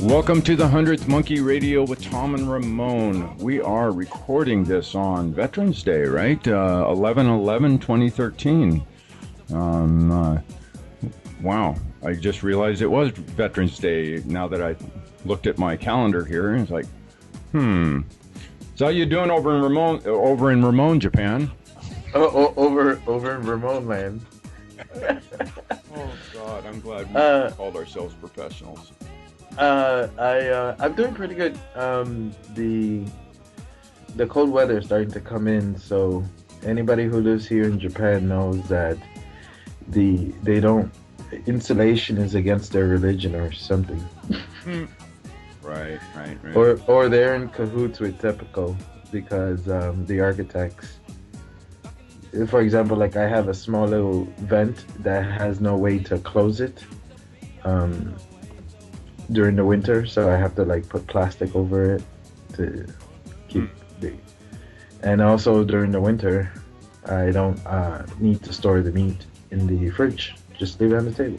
Welcome to the 100th Monkey Radio with Tom and Ramon. We are recording this on Veterans Day, right? 11/11/2013. Wow, I just realized it was Veterans Day now that I looked at my calendar here. And it's like, So how you doing over in Ramon, Japan? Over in Ramon land. Oh God, I'm glad we called ourselves professionals. I'm doing pretty good. The cold weather is starting to come in, so anybody who lives here in Japan knows that insulation is against their religion or something. Right. Or they're in cahoots with TEPCO because the architects. For example, like I have a small little vent that has no way to close it. During the winter, so I have to like put plastic over it to keep and also during the winter I don't need to store the meat in the fridge, just leave it on the table.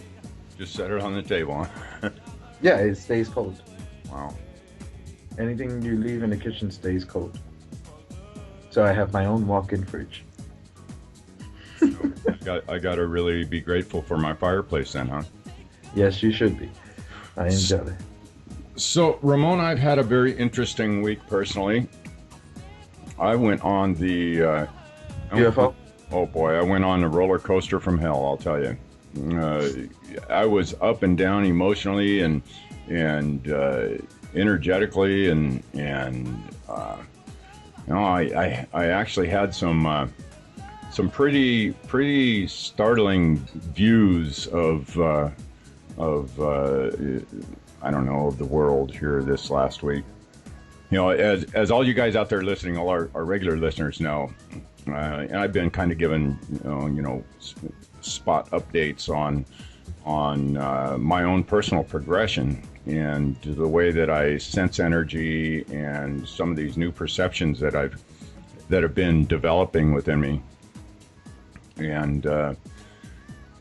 Just set it on the table, huh? Yeah, it stays cold. Wow. Anything you leave in the kitchen stays cold, so I have my own walk-in fridge. I gotta really be grateful for my fireplace then, huh? Yes, you should be. I am jealous. So, Ramon, I've had a very interesting week personally. I went on the UFO? Oh boy, I went on a roller coaster from hell, I'll tell you. I was up and down emotionally and energetically and I actually had some pretty startling views of I don't know, of the world here this last week. You know, as all you guys out there listening, all our regular listeners know, and I've been kind of given spot updates on my own personal progression and the way that I sense energy and some of these new perceptions that have been developing within me. And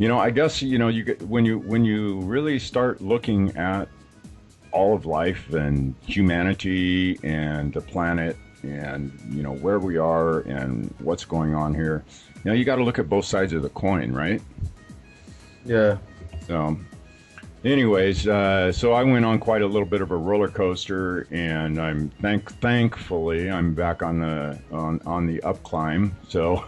I guess you get when you really start looking at all of life and humanity and the planet and where we are and what's going on here, you got to look at both sides of the coin, right? Yeah. So, anyways, so I went on quite a little bit of a roller coaster, and I'm thankfully I'm back on the up climb. So.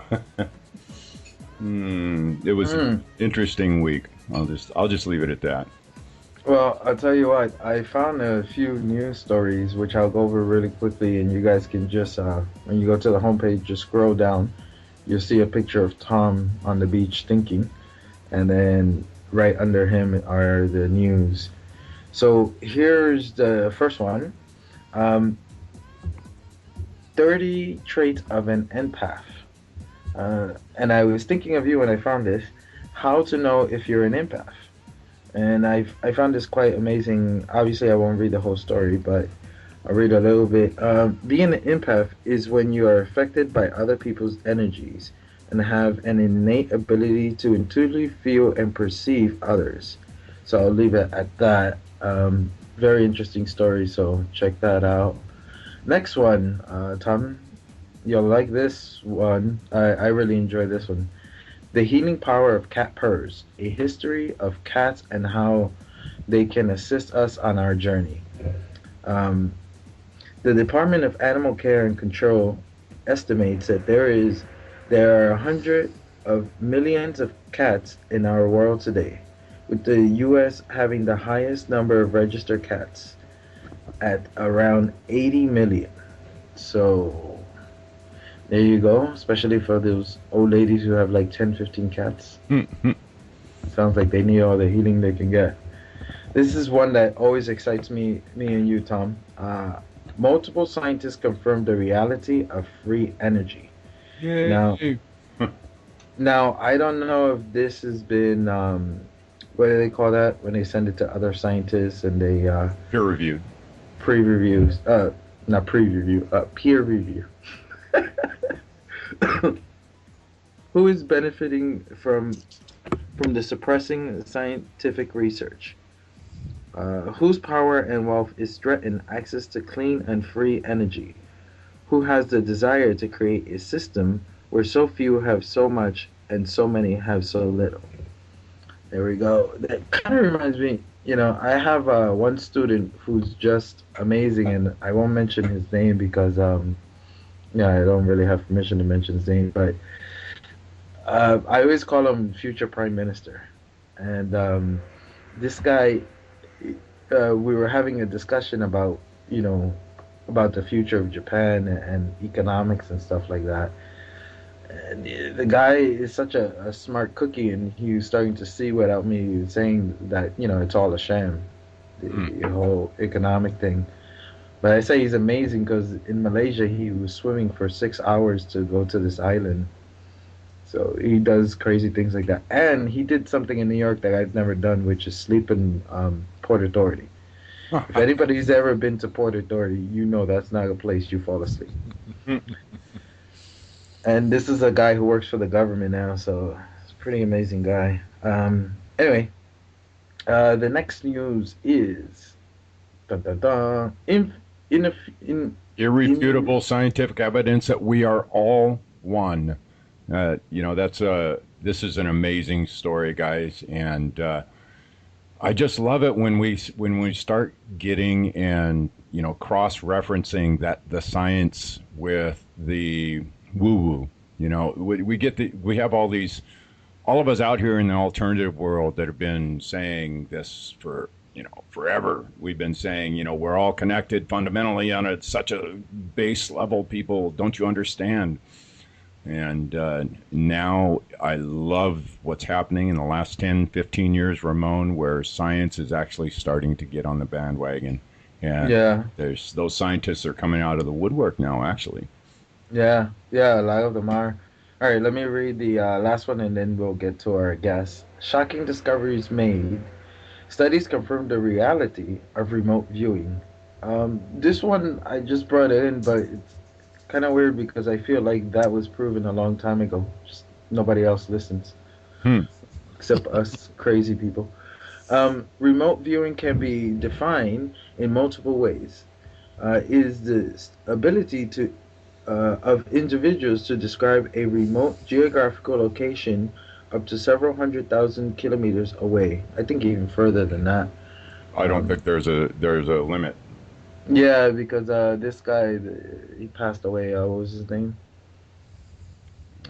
It was an interesting week. I'll just leave it at that. Well, I'll tell you what, I found a few news stories which I'll go over really quickly, and you guys can just when you go to the homepage, just scroll down. You'll see a picture of Tom on the beach thinking, and then right under him are the news. So here's the first one. 30 traits of an empath. And I was thinking of you when I found this, how to know if you're an empath. And I found this quite amazing. Obviously, I won't read the whole story, but I'll read a little bit. Being an empath is when you are affected by other people's energies and have an innate ability to intuitively feel and perceive others. So I'll leave it at that. Very interesting story, so check that out. Next one, Tom. You'll like this one. I really enjoy this one. The Healing Power of Cat Purrs, a history of cats and how they can assist us on our journey. The Department of Animal Care and Control estimates that there are hundreds of millions of cats in our world today, with the U.S. having the highest number of registered cats at around 80 million. So there you go, especially for those old ladies who have like 10, 15 cats. Sounds like they need all the healing they can get. This is one that always excites me and you, Tom. Multiple scientists confirm the reality of free energy. Yay. Now, I don't know if this has been, what do they call that? When they send it to other scientists and they... peer review. Pre-reviews. Not pre-review, peer review. Who is benefiting from the suppressing scientific research? Whose power and wealth is threatened access to clean and free energy? Who has the desire to create a system where so few have so much and so many have so little? There we go. That kind of reminds me, I have one student who's just amazing, and I won't mention his name because, yeah, I don't really have permission to mention his name, but I always call him future prime minister. And this guy, we were having a discussion about, you know, about the future of Japan and economics and stuff like that. And the guy is such a smart cookie, and he was starting to see without me saying that, it's all a sham, the whole economic thing. But I say he's amazing because in Malaysia, he was swimming for 6 hours to go to this island. So he does crazy things like that. And he did something in New York that I've never done, which is sleep in Port Authority. If anybody's ever been to Port Authority, you know that's not a place you fall asleep. And this is a guy who works for the government now, so it's a pretty amazing guy. Anyway, the next news is dun, dun, dun, Irrefutable scientific evidence that we are all one. This is an amazing story, guys, and I just love it when we start getting and cross-referencing that the science with the woo-woo. We have all of us out here in the alternative world that have been saying this for forever. We've been saying, we're all connected fundamentally on such a base level. People, don't you understand? And now I love what's happening in the last 10, 15 years, Ramon, where science is actually starting to get on the bandwagon. And yeah, those scientists are coming out of the woodwork now, actually. yeah, a lot of them are. All right, let me read the last one and then we'll get to our guess. Shocking discoveries made. Studies confirm the reality of remote viewing. This one I just brought it in, but it's kind of weird because I feel like that was proven a long time ago. Just nobody else listens Hmm. except us crazy people. Remote viewing can be defined in multiple ways. Is the ability to of individuals to describe a remote geographical location up to several 100,000 kilometers away. I think even further than that. I don't Um, think there's a limit. yeah, because this guy, he passed away. What was his name?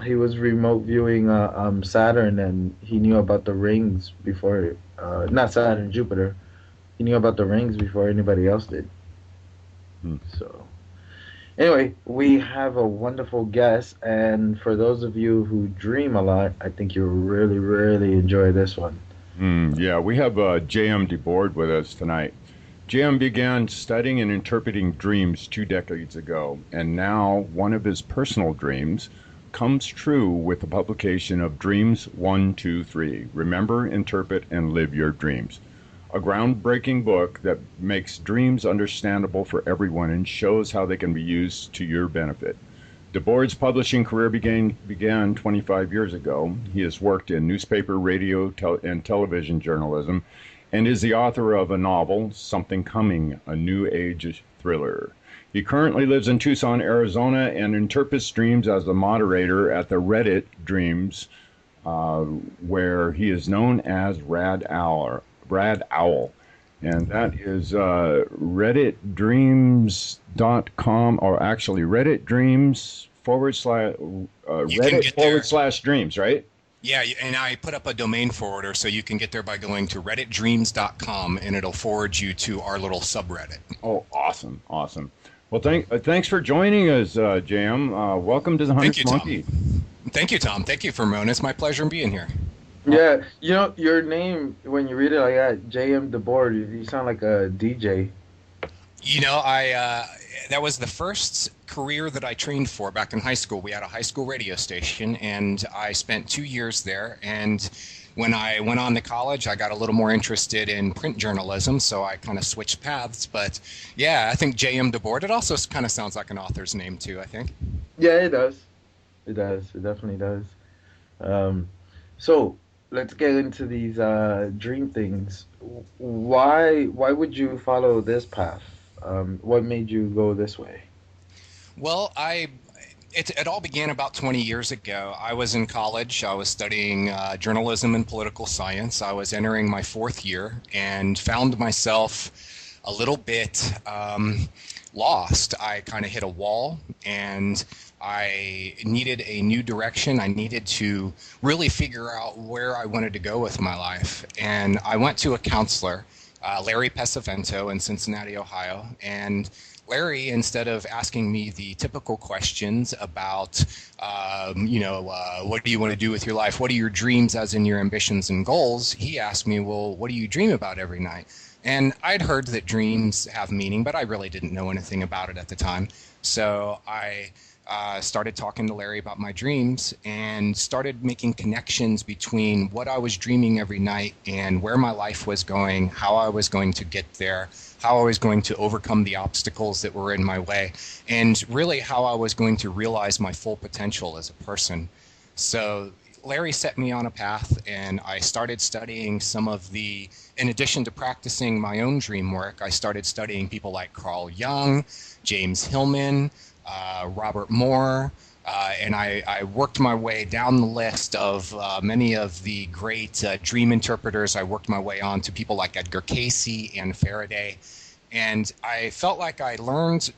He was remote viewing Saturn, and he knew about the rings before. Not Saturn, Jupiter. He knew about the rings before anybody else did. Hmm. So anyway, we have a wonderful guest, and for those of you who dream a lot, I think you'll really, really enjoy this one. Yeah, we have J.M. DeBord with us tonight. J.M. began studying and interpreting dreams 2 decades ago, and now one of his personal dreams comes true with the publication of Dreams 1, 2, 3. Remember, interpret, and live your dreams. A groundbreaking book that makes dreams understandable for everyone and shows how they can be used to your benefit. DeBord's publishing career began 25 years ago. He has worked in newspaper, radio, and television journalism, and is the author of a novel, Something Coming, a New Age thriller. He currently lives in Tucson, Arizona, and interprets dreams as the moderator at the Reddit Dreams, where he is known as Rad Owl. And that is redditdreams.com, or actually Reddit Dreams You can Reddit get there. /dreams, right? Yeah, and I put up a domain forwarder so you can get there by going to redditdreams.com, and it'll forward you to our little subreddit. Oh, awesome. Well, thanks for joining us, Jam. Welcome to the Thank Hundredth you, Tom. Monkey. Thank you, Tom. Thank you, Ramon. It's my pleasure being here. Yeah, your name when you read it like that, J.M. DeBord, you sound like a DJ. That was the first career that I trained for back in high school. We had a high school radio station, and I spent 2 years there. And when I went on to college, I got a little more interested in print journalism, so I kind of switched paths. But yeah, I think J.M. DeBord. It also kind of sounds like an author's name too, I think. Yeah, it does. It does. It definitely does. Um, so let's get into these dream things. Why would you follow this path? What made you go this way? Well, it all began about 20 years ago. I was in college. I was studying journalism and political science. I was entering my fourth year and found myself a little bit lost. I kind of hit a wall and I needed a new direction. I needed to really figure out where I wanted to go with my life. And I went to a counselor, Larry Pesavento in Cincinnati, Ohio. And Larry, instead of asking me the typical questions about, what do you want to do with your life? What are your dreams, as in your ambitions and goals? He asked me, well, what do you dream about every night? And I'd heard that dreams have meaning, but I really didn't know anything about it at the time. So I started talking to Larry about my dreams and started making connections between what I was dreaming every night and where my life was going, how I was going to get there, how I was going to overcome the obstacles that were in my way, and really how I was going to realize my full potential as a person. So Larry set me on a path, and I started studying in addition to practicing my own dream work, I started studying people like Carl Jung, James Hillman, Robert Moore, and I worked my way down the list of many of the great dream interpreters. I worked my way on to people like Edgar Cayce and Faraday, and I felt like I learned.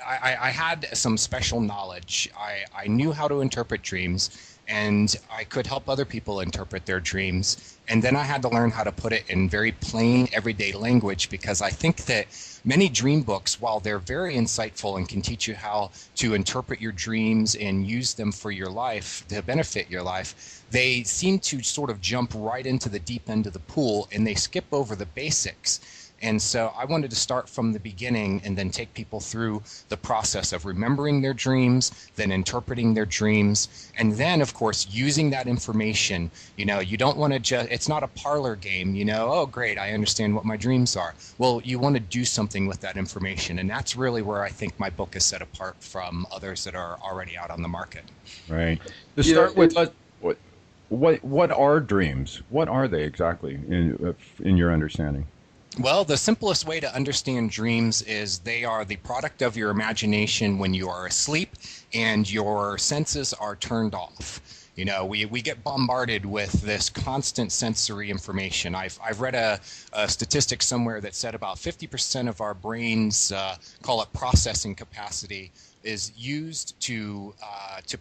I had some special knowledge. I knew how to interpret dreams, and I could help other people interpret their dreams. And then I had to learn how to put it in very plain, everyday language, because I think that many dream books, while they're very insightful and can teach you how to interpret your dreams and use them for your life, to benefit your life, they seem to sort of jump right into the deep end of the pool and they skip over the basics. And so I wanted to start from the beginning and then take people through the process of remembering their dreams, then interpreting their dreams, and then, of course, using that information. You don't want to it's not a parlor game, oh, great, I understand what my dreams are. Well, you want to do something with that information, and that's really where I think my book is set apart from others that are already out on the market. Right. To start with, what are dreams? What are they exactly in your understanding? Well, the simplest way to understand dreams is they are the product of your imagination when you are asleep and your senses are turned off. We get bombarded with this constant sensory information. I've read a statistic somewhere that said about 50% of our brain's, call it processing capacity, is used to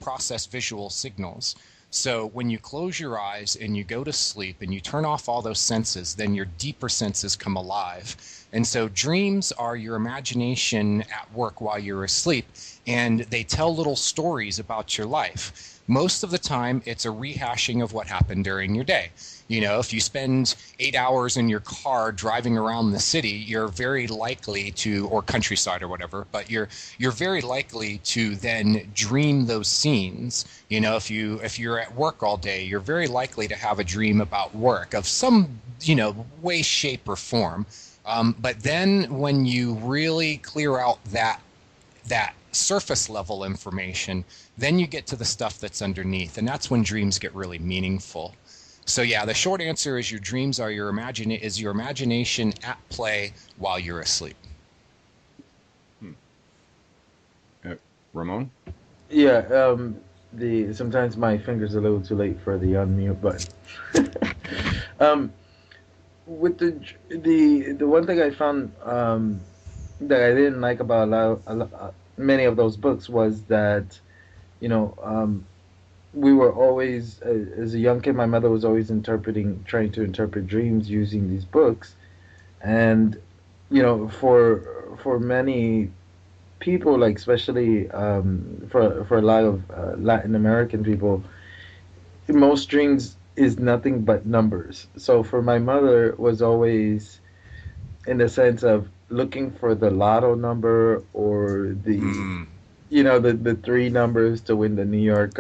process visual signals. So when you close your eyes and you go to sleep and you turn off all those senses, then your deeper senses come alive. And so dreams are your imagination at work while you're asleep, and they tell little stories about your life. Most of the time, it's a rehashing of what happened during your day. If you spend 8 hours in your car driving around the city, you're very likely to, or countryside or whatever, but you're very likely to then dream those scenes. If you're at work all day, you're very likely to have a dream about work of some, way, shape, or form. But then when you really clear out that surface level information, then you get to the stuff that's underneath, and that's when dreams get really meaningful. So yeah, the short answer is your dreams are your imagination at play while you're asleep. Ramon? Yeah, sometimes my finger's a little too late for the unmute button. With the one thing I found that I didn't like about many of those books was that, we were always, as a young kid, my mother was always trying to interpret dreams using these books, and for many people, like especially for a lot of Latin American people, most dreams is nothing but numbers. So for my mother, it was always in the sense of looking for the lotto number or the three numbers to win the New York.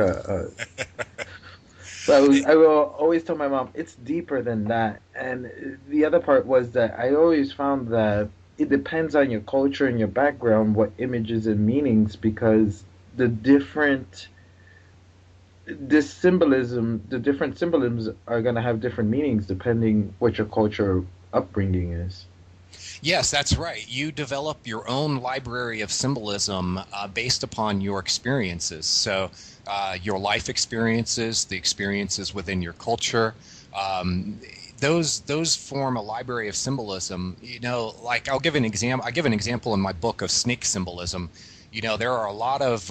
So I will always tell my mom it's deeper than that. And the other part was that I always found that it depends on your culture and your background what images and meanings, because the different this symbolism, the different symbolisms are going to have different meanings depending what your culture upbringing is. Yes, that's right. You develop your own library of symbolism based upon your experiences. So, your life experiences, the experiences within your culture, those form a library of symbolism. You know, like I'll give an example. I give an example in my book of snake symbolism. You know, there are a lot of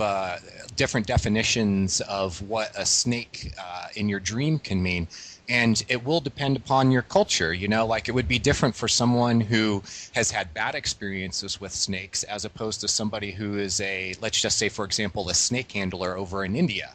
different definitions of what a snake in your dream can mean. And it will depend upon your culture. You know, like it would be different for someone who has had bad experiences with snakes as opposed to somebody who is let's just say, for example, a snake handler over in India.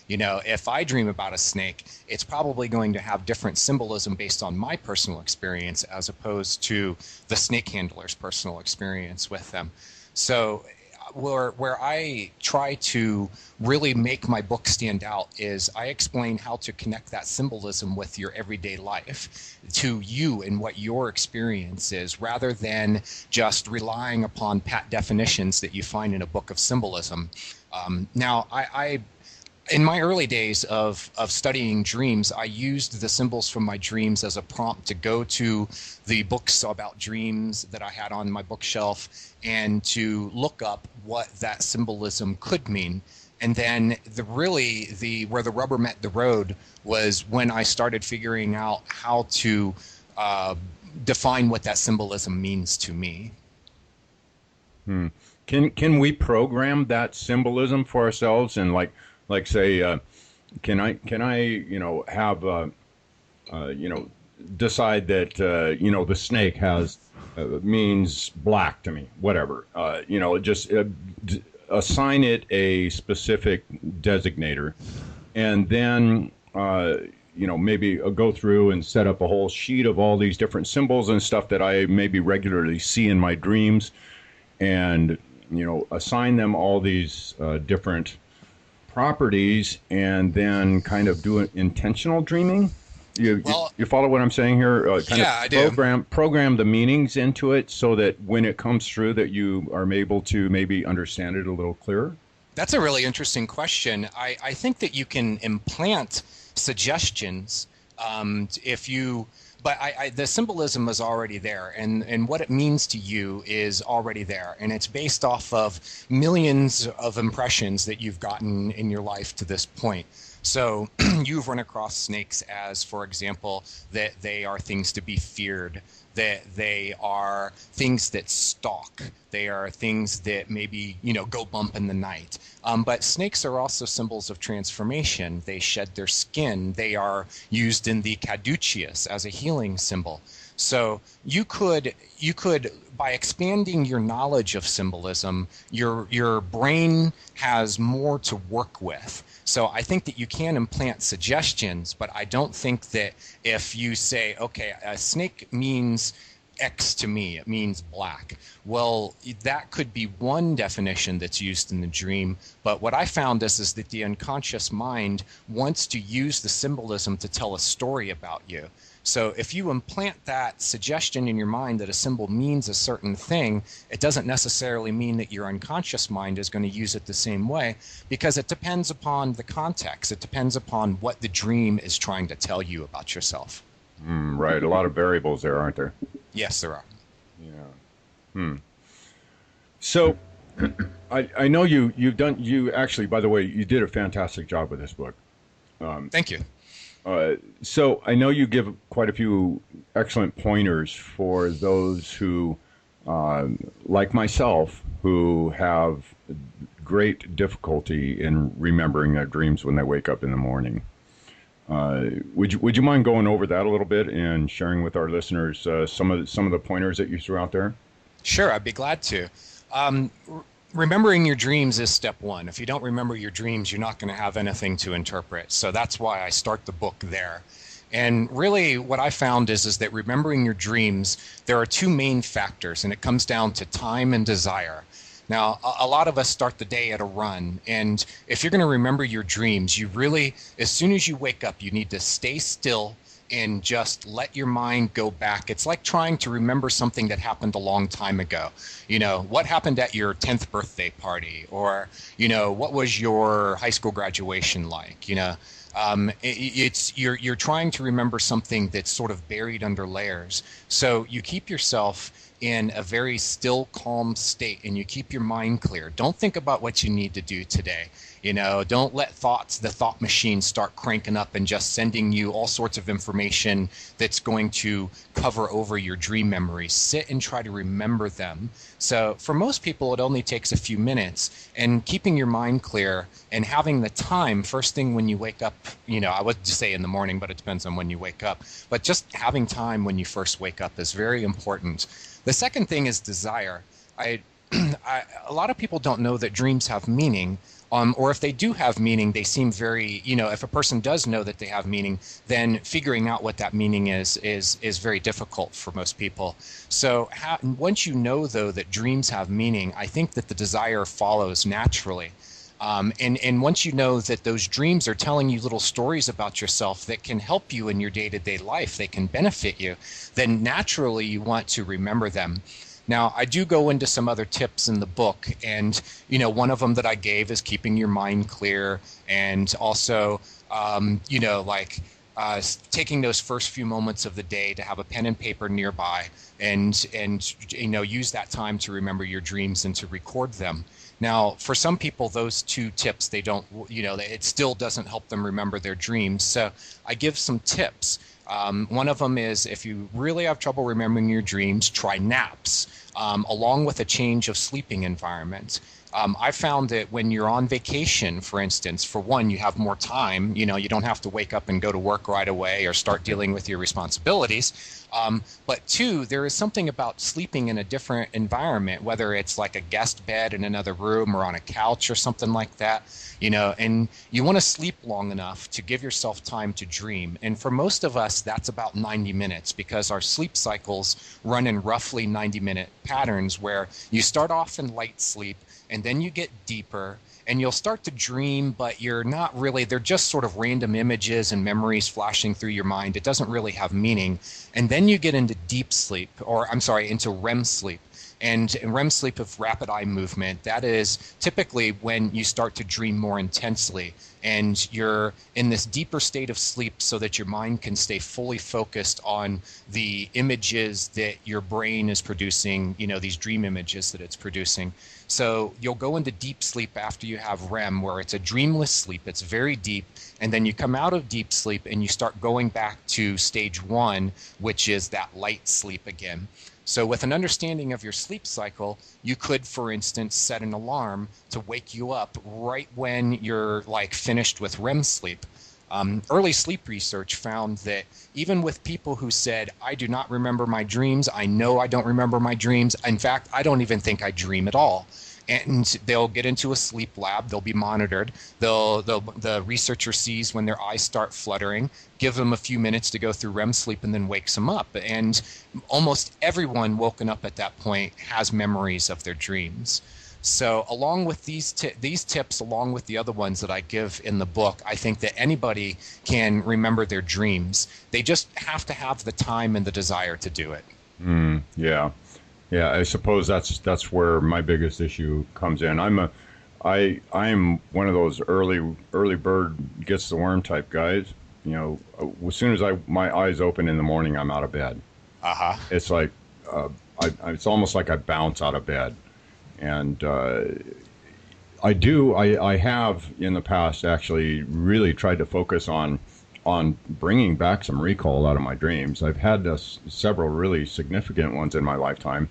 You know, if I dream about a snake, it's probably going to have different symbolism based on my personal experience as opposed to the snake handler's personal experience with them. So where I try to really make my book stand out is I explain how to connect that symbolism with your everyday life to you and what your experience is, rather than just relying upon pat definitions that you find in a book of symbolism. Now, in my early days of studying dreams, I used the symbols from my dreams as a prompt to go to the books about dreams that I had on my bookshelf and to look up what that symbolism could mean. And then where the rubber met the road was when I started figuring out how to define what that symbolism means to me. Can we program that symbolism for ourselves and like say, can I have decide that the snake has means black to me, whatever. Just assign it a specific designator, and then maybe go through and set up a whole sheet of all these different symbols and stuff that I maybe regularly see in my dreams, and assign them all these different properties, and then kind of do an intentional dreaming. You follow what I'm saying here? I do. Program the meanings into it so that when it comes through that you are able to maybe understand it a little clearer? That's a really interesting question. I think that you can implant suggestions but the symbolism is already there, and what it means to you is already there, and it's based off of millions of impressions that you've gotten in your life to this point. So you've run across snakes as, for example, that they are things to be feared, that they are things that stalk, they are things that maybe, go bump in the night. But snakes are also symbols of transformation. They shed their skin. They are used in the caduceus as a healing symbol. So you could, by expanding your knowledge of symbolism, your brain has more to work with. So I think that you can implant suggestions, but I don't think that if you say, okay, a snake means X to me, it means black. Well, that could be one definition that's used in the dream, but what I found is that the unconscious mind wants to use the symbolism to tell a story about you. So if you implant that suggestion in your mind that a symbol means a certain thing, it doesn't necessarily mean that your unconscious mind is going to use it the same way, because it depends upon the context. It depends upon what the dream is trying to tell you about yourself. Right. A lot of variables there, aren't there? Yes, there are. Yeah. So I know you actually, by the way, you did a fantastic job with this book. Thank you. So I know you give quite a few excellent pointers for those who, like myself, who have great difficulty in remembering their dreams when they wake up in the morning. Would you mind going over that a little bit and sharing with our listeners some of the pointers that you threw out there? Sure, I'd be glad to. Remembering your dreams is step one. If you don't remember your dreams, you're not going to have anything to interpret. So that's why I start the book there. And really what I found is that remembering your dreams, there are two main factors, and it comes down to time and desire. Now, a lot of us start the day at a run, and if you're going to remember your dreams, you really, as soon as you wake up, you need to stay still and just let your mind go back. It's like trying to remember something that happened a long time ago. You know, what happened at your 10th birthday party, or, you know, what was your high school graduation like? You know, you're trying to remember something that's sort of buried under layers. So you keep yourself in a very still, calm state, and you keep your mind clear. Don't think about what you need to do today. You know, don't let the thought machine start cranking up and just sending you all sorts of information that's going to cover over your dream memories. Sit and try to remember them. So for most people, it only takes a few minutes, and keeping your mind clear and having the time first thing when you wake up, you know, I would say in the morning, but it depends on when you wake up, but just having time when you first wake up is very important. The second thing is desire. A lot of people don't know that dreams have meaning, or if they do have meaning, they seem very, you know, if a person does know that they have meaning, then figuring out what that meaning is very difficult for most people. So once you know, though, that dreams have meaning, I think that the desire follows naturally. And once you know that those dreams are telling you little stories about yourself that can help you in your day-to-day life, they can benefit you, then naturally you want to remember them. Now, I do go into some other tips in the book, and, you know, one of them that I gave is keeping your mind clear, and also, you know, like taking those first few moments of the day to have a pen and paper nearby, and you know, use that time to remember your dreams and to record them. Now, for some people, those two tips, they don't, you know, it still doesn't help them remember their dreams. So I give some tips. One of them is, if you really have trouble remembering your dreams, try naps, along with a change of sleeping environment. I found that when you're on vacation, for instance, for one, you have more time. You know, you don't have to wake up and go to work right away or start dealing with your responsibilities. But two, there is something about sleeping in a different environment, whether it's like a guest bed in another room or on a couch or something like that, you know, and you want to sleep long enough to give yourself time to dream. And for most of us, that's about 90 minutes, because our sleep cycles run in roughly 90-minute patterns, where you start off in light sleep, and then you get deeper, and you'll start to dream, but you're not really, they're just sort of random images and memories flashing through your mind. It doesn't really have meaning. And then you get into deep sleep, or I'm sorry, into REM sleep. And in REM sleep of rapid eye movement, that is typically when you start to dream more intensely, and you're in this deeper state of sleep so that your mind can stay fully focused on the images that your brain is producing, you know, these dream images that it's producing. So you'll go into deep sleep after you have REM, where it's a dreamless sleep. It's very deep. And then you come out of deep sleep and you start going back to stage one, which is that light sleep again. So with an understanding of your sleep cycle, you could, for instance, set an alarm to wake you up right when you're like finished with REM sleep. Early sleep research found that even with people who said, I do not remember my dreams, I know I don't remember my dreams, in fact, I don't even think I dream at all. And they'll get into a sleep lab, they'll be monitored, the researcher sees when their eyes start fluttering, give them a few minutes to go through REM sleep, and then wakes them up. And almost everyone woken up at that point has memories of their dreams. So along with these tips, along with the other ones that I give in the book, I think that anybody can remember their dreams. They just have to have the time and the desire to do it. Yeah. Yeah, I suppose that's where my biggest issue comes in. I'm one of those early bird gets the worm type guys. You know, as soon as my eyes open in the morning, I'm out of bed. It's like it's almost like I bounce out of bed. And I have in the past actually really tried to focus on bringing back some recall out of my dreams. I've had several really significant ones in my lifetime,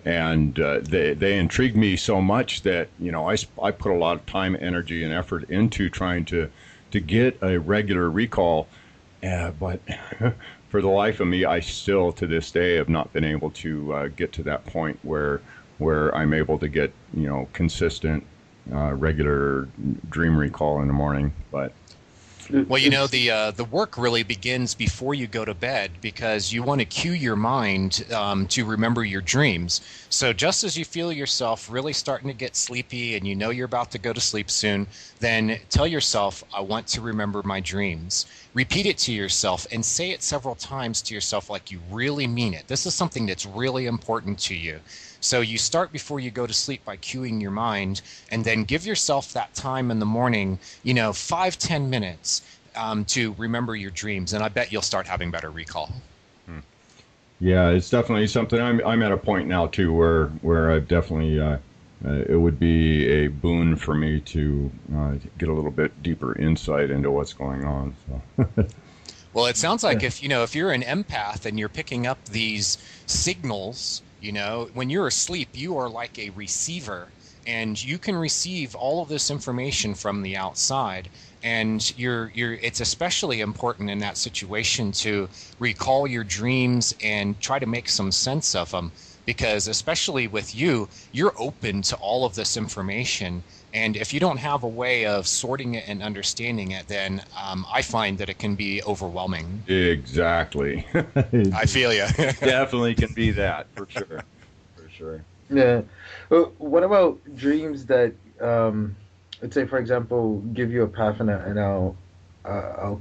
and they intrigued me so much that, you know, I put a lot of time, energy, and effort into trying to get a regular recall, but for the life of me, I still to this day have not been able to get to that point where I'm able to get, you know, consistent regular dream recall in the morning. But Well, you know, the work really begins before you go to bed because you want to cue your mind to remember your dreams. So just as you feel yourself really starting to get sleepy and you know you're about to go to sleep soon, then tell yourself, I want to remember my dreams. Repeat it to yourself and say it several times to yourself like you really mean it. This is something that's really important to you. So you start before you go to sleep by cueing your mind, and then give yourself that time in the morning, 5-10 minutes to remember your dreams, and I bet you'll start having better recall. Yeah, it's definitely something. I'm at a point now too where I've definitely it would be a boon for me to get a little bit deeper insight into what's going on. So. Well, it sounds like if you're an empath and you're picking up these signals, when you're asleep, you are like a receiver, and you can receive all of this information from the outside. And it's especially important in that situation to recall your dreams and try to make some sense of them, because especially with you're open to all of this information. And if you don't have a way of sorting it and understanding it, then I find that it can be overwhelming. Exactly. I feel you. Definitely can be that, for sure. For sure. Yeah. What about dreams that, let's say, for example, give you a path, and I'll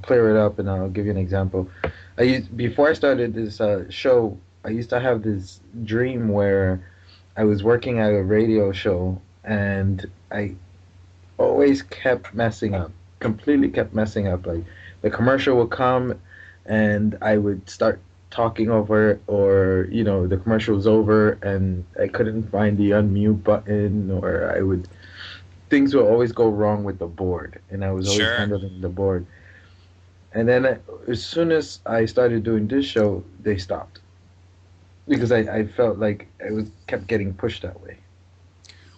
clear it up and I'll give you an example. Before I started this show, I used to have this dream where I was working at a radio show, and I always kept messing up, completely kept messing up. Like, the commercial would come and I would start talking over it, or the commercial was over and I couldn't find the unmute button, or things would always go wrong with the board, and I was always handling the board. And then as soon as I started doing this show, they stopped, because I felt like I kept getting pushed that way.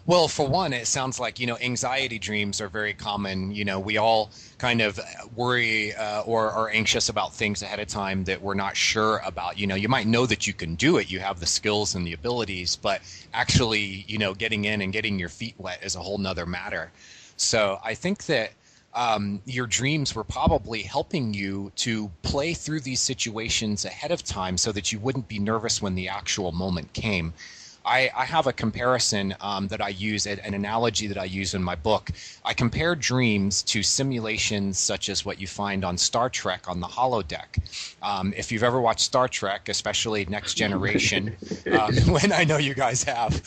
Well, for one, it sounds like, anxiety dreams are very common. We all kind of worry or are anxious about things ahead of time that we're not sure about. You might know that you can do it. You have the skills and the abilities, but actually, getting in and getting your feet wet is a whole nother matter. So I think that your dreams were probably helping you to play through these situations ahead of time so that you wouldn't be nervous when the actual moment came. I have a comparison that I use, an analogy that I use in my book. I compare dreams to simulations such as what you find on Star Trek on the holodeck. If you've ever watched Star Trek, especially Next Generation, when I know you guys have,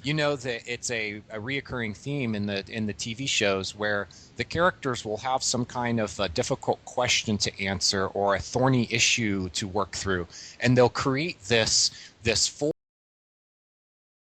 you know that it's a reoccurring theme in the TV shows where the characters will have some kind of a difficult question to answer or a thorny issue to work through, and they'll create this